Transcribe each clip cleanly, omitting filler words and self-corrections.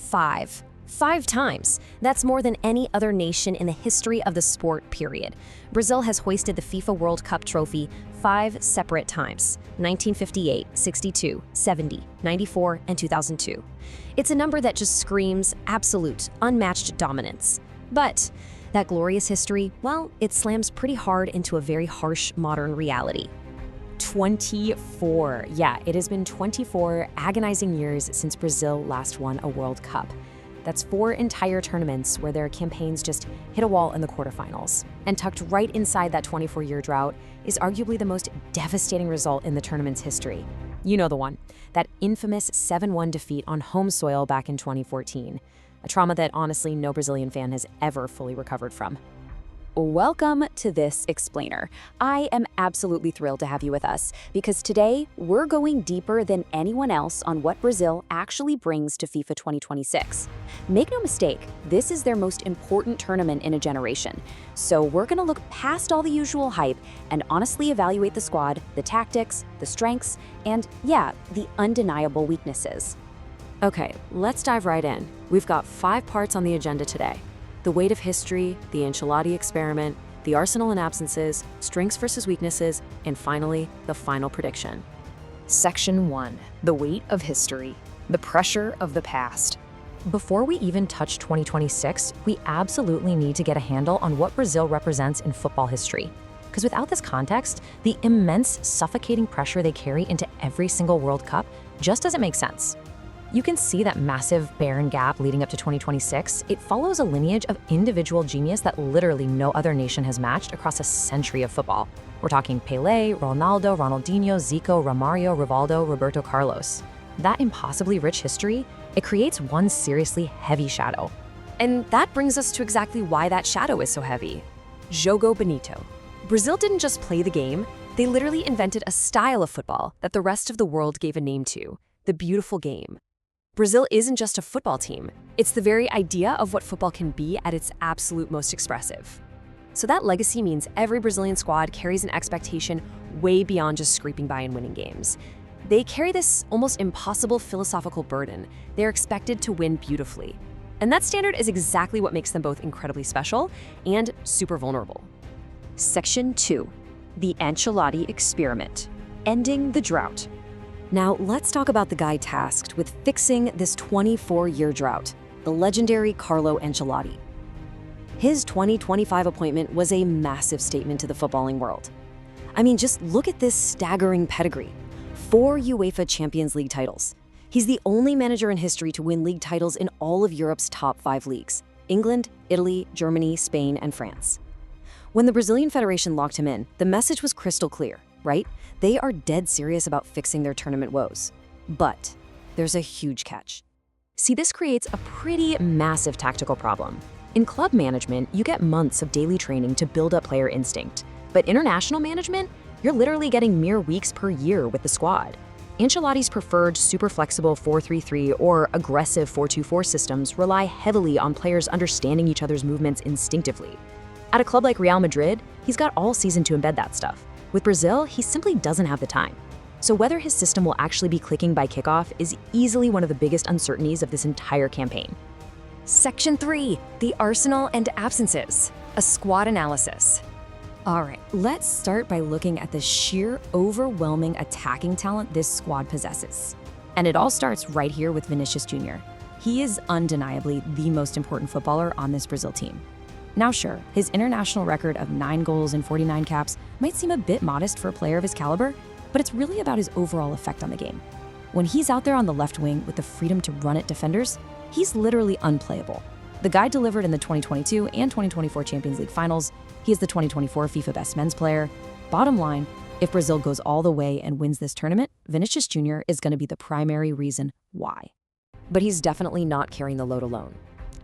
5. 5 times. That's more than any other nation in the history of the sport, period. Brazil has hoisted the FIFA World Cup trophy 5 separate times: 1958, 62, 70, 94, and 2002. It's a number that just screams absolute, unmatched dominance. But that glorious history, well, it slams pretty hard into a very harsh modern reality. 24. Yeah, it has been 24 agonizing years since Brazil last won a World Cup. That's 4 entire tournaments where their campaigns just hit a wall in the quarterfinals. And tucked right inside that 24-year drought is arguably the most devastating result in the tournament's history. You know the one, that infamous 7-1 defeat on home soil back in 2014. A trauma that honestly no Brazilian fan has ever fully recovered from. Welcome to this explainer. I am absolutely thrilled to have you with us because today we're going deeper than anyone else on what Brazil actually brings to FIFA 2026. Make no mistake, this is their most important tournament in a generation. So we're going to look past all the usual hype and honestly evaluate the squad, the tactics, the strengths, and yeah, the undeniable weaknesses. Okay, let's dive right in. We've got 5 parts on the agenda today. The weight of history, the Ancelotti experiment, the arsenal and absences, strengths versus weaknesses, and finally, the final prediction. Section 1. The weight of history. The pressure of the past. Before we even touch 2026, we absolutely need to get a handle on what Brazil represents in football history. Because without this context, the immense, suffocating pressure they carry into every single World Cup just doesn't make sense. You can see that massive, barren gap leading up to 2026. It follows a lineage of individual genius that literally no other nation has matched across a century of football. We're talking Pelé, Ronaldo, Ronaldinho, Zico, Romario, Rivaldo, Roberto Carlos. That impossibly rich history, it creates one seriously heavy shadow. And that brings us to exactly why that shadow is so heavy. Jogo Bonito. Brazil didn't just play the game, they literally invented a style of football that the rest of the world gave a name to: the beautiful game. Brazil isn't just a football team, it's the very idea of what football can be at its absolute most expressive. So that legacy means every Brazilian squad carries an expectation way beyond just scraping by and winning games. They carry this almost impossible philosophical burden. They're expected to win beautifully. And that standard is exactly what makes them both incredibly special and super vulnerable. Section 2. The Ancelotti experiment. Ending the drought. Now, let's talk about the guy tasked with fixing this 24-year drought, the legendary Carlo Ancelotti. His 2025 appointment was a massive statement to the footballing world. I mean, just look at this staggering pedigree. 4 UEFA Champions League titles. He's the only manager in history to win league titles in all of Europe's top 5 leagues: England, Italy, Germany, Spain, and France. When the Brazilian Federation locked him in, the message was crystal clear, right? They are dead serious about fixing their tournament woes. But there's a huge catch. See, this creates a pretty massive tactical problem. In club management, you get months of daily training to build up player instinct. But international management, you're literally getting mere weeks per year with the squad. Ancelotti's preferred super flexible 4-3-3 or aggressive 4-2-4 systems rely heavily on players understanding each other's movements instinctively. At a club like Real Madrid, he's got all season to embed that stuff. With Brazil, he simply doesn't have the time. So whether his system will actually be clicking by kickoff is easily one of the biggest uncertainties of this entire campaign. Section 3. The arsenal and absences. A squad analysis. All right, let's start by looking at the sheer, overwhelming attacking talent this squad possesses. And it all starts right here with Vinicius Jr. He is undeniably the most important footballer on this Brazil team. Now sure, his international record of 9 goals and 49 caps might seem a bit modest for a player of his caliber, but it's really about his overall effect on the game. When he's out there on the left wing with the freedom to run at defenders, he's literally unplayable. The guy delivered in the 2022 and 2024 Champions League finals. He is the 2024 FIFA Best Men's Player. Bottom line, if Brazil goes all the way and wins this tournament, Vinicius Jr. is going to be the primary reason why. But he's definitely not carrying the load alone.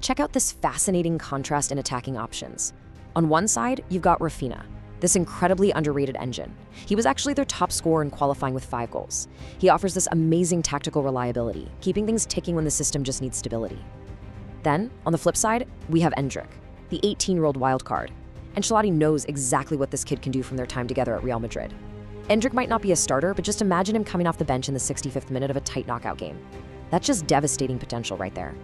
Check out this fascinating contrast in attacking options. On one side, you've got Raphinha, this incredibly underrated engine. He was actually their top scorer in qualifying with 5 goals. He offers this amazing tactical reliability, keeping things ticking when the system just needs stability. Then, on the flip side, we have Endrick, the 18-year-old wildcard. Ancelotti knows exactly what this kid can do from their time together at Real Madrid. Endrick might not be a starter, but just imagine him coming off the bench in the 65th minute of a tight knockout game. That's just devastating potential right there.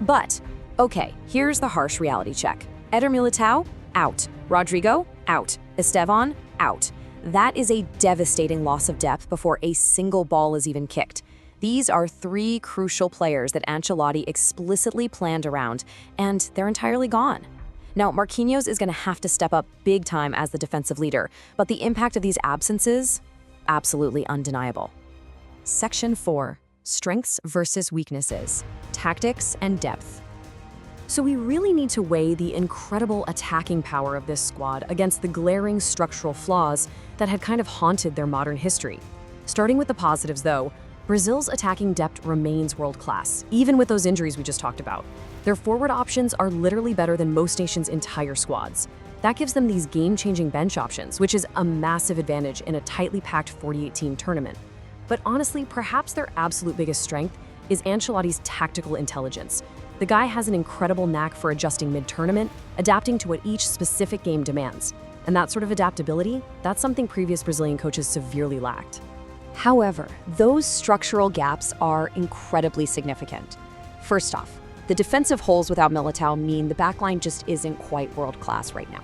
But, okay, here's the harsh reality check. Eder Militão, out. Rodrygo, out. Esteban, out. That is a devastating loss of depth before a single ball is even kicked. These are 3 crucial players that Ancelotti explicitly planned around, and they're entirely gone. Now, Marquinhos is going to have to step up big time as the defensive leader, but the impact of these absences, absolutely undeniable. Section 4. Strengths versus weaknesses, tactics and depth. So we really need to weigh the incredible attacking power of this squad against the glaring structural flaws that had kind of haunted their modern history. Starting with the positives, though, Brazil's attacking depth remains world-class, even with those injuries we just talked about. Their forward options are literally better than most nations' entire squads. That gives them these game-changing bench options, which is a massive advantage in a tightly packed 48-team tournament. But honestly, perhaps their absolute biggest strength is Ancelotti's tactical intelligence. The guy has an incredible knack for adjusting mid-tournament, adapting to what each specific game demands. And that sort of adaptability, that's something previous Brazilian coaches severely lacked. However, those structural gaps are incredibly significant. First off, the defensive holes without Militão mean the backline just isn't quite world-class right now.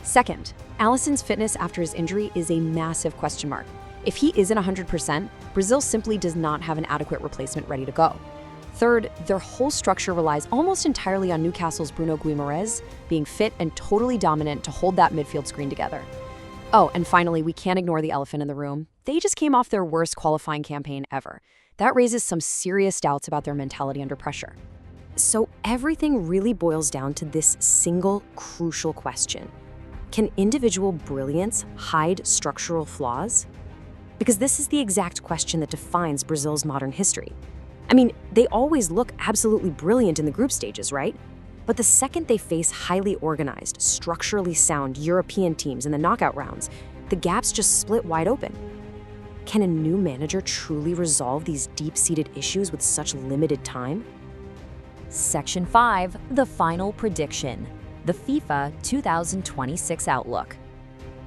Second, Alisson's fitness after his injury is a massive question mark. If he isn't 100%, Brazil simply does not have an adequate replacement ready to go. Third, their whole structure relies almost entirely on Newcastle's Bruno Guimarães being fit and totally dominant to hold that midfield screen together. Oh, and finally, we can't ignore the elephant in the room. They just came off their worst qualifying campaign ever. That raises some serious doubts about their mentality under pressure. So everything really boils down to this single crucial question. Can individual brilliance hide structural flaws? Because this is the exact question that defines Brazil's modern history. I mean, they always look absolutely brilliant in the group stages, right? But the second they face highly organized, structurally sound European teams in the knockout rounds, the gaps just split wide open. Can a new manager truly resolve these deep-seated issues with such limited time? Section 5. The final prediction. The FIFA 2026 outlook.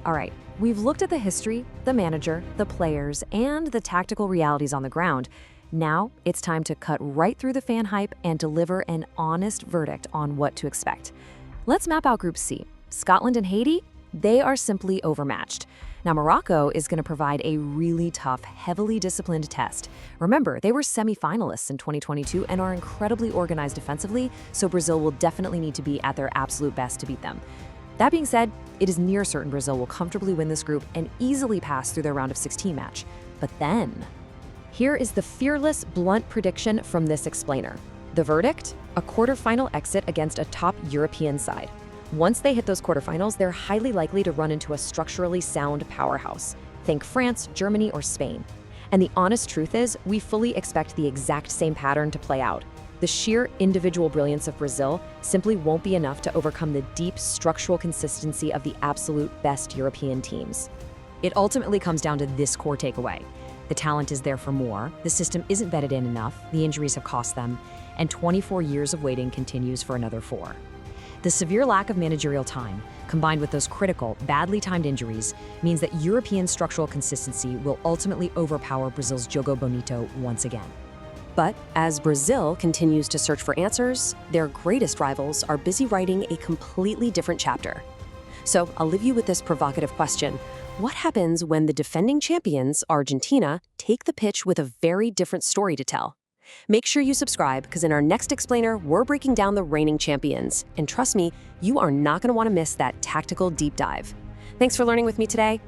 All right, we've looked at the history, the manager, the players, and the tactical realities on the ground. Now, it's time to cut right through the fan hype and deliver an honest verdict on what to expect. Let's map out Group C. Scotland and Haiti, they are simply overmatched. Now, Morocco is going to provide a really tough, heavily disciplined test. Remember, they were semi-finalists in 2022 and are incredibly organized defensively, so Brazil will definitely need to be at their absolute best to beat them. That being said, it is near certain Brazil will comfortably win this group and easily pass through their round of 16 match. But then, here is the fearless, blunt prediction from this explainer. The verdict? A quarterfinal exit against a top European side. Once they hit those quarterfinals, they're highly likely to run into a structurally sound powerhouse. Think France, Germany, or Spain. And the honest truth is, we fully expect the exact same pattern to play out. The sheer individual brilliance of Brazil simply won't be enough to overcome the deep structural consistency of the absolute best European teams. It ultimately comes down to this core takeaway. The talent is there for more, the system isn't bedded in enough, the injuries have cost them, and 24 years of waiting continues for another 4. The severe lack of managerial time, combined with those critical, badly timed injuries, means that European structural consistency will ultimately overpower Brazil's Jogo Bonito once again. But as Brazil continues to search for answers, their greatest rivals are busy writing a completely different chapter. So I'll leave you with this provocative question. What happens when the defending champions, Argentina, take the pitch with a very different story to tell? Make sure you subscribe, because in our next explainer, we're breaking down the reigning champions. And trust me, you are not going to want to miss that tactical deep dive. Thanks for learning with me today.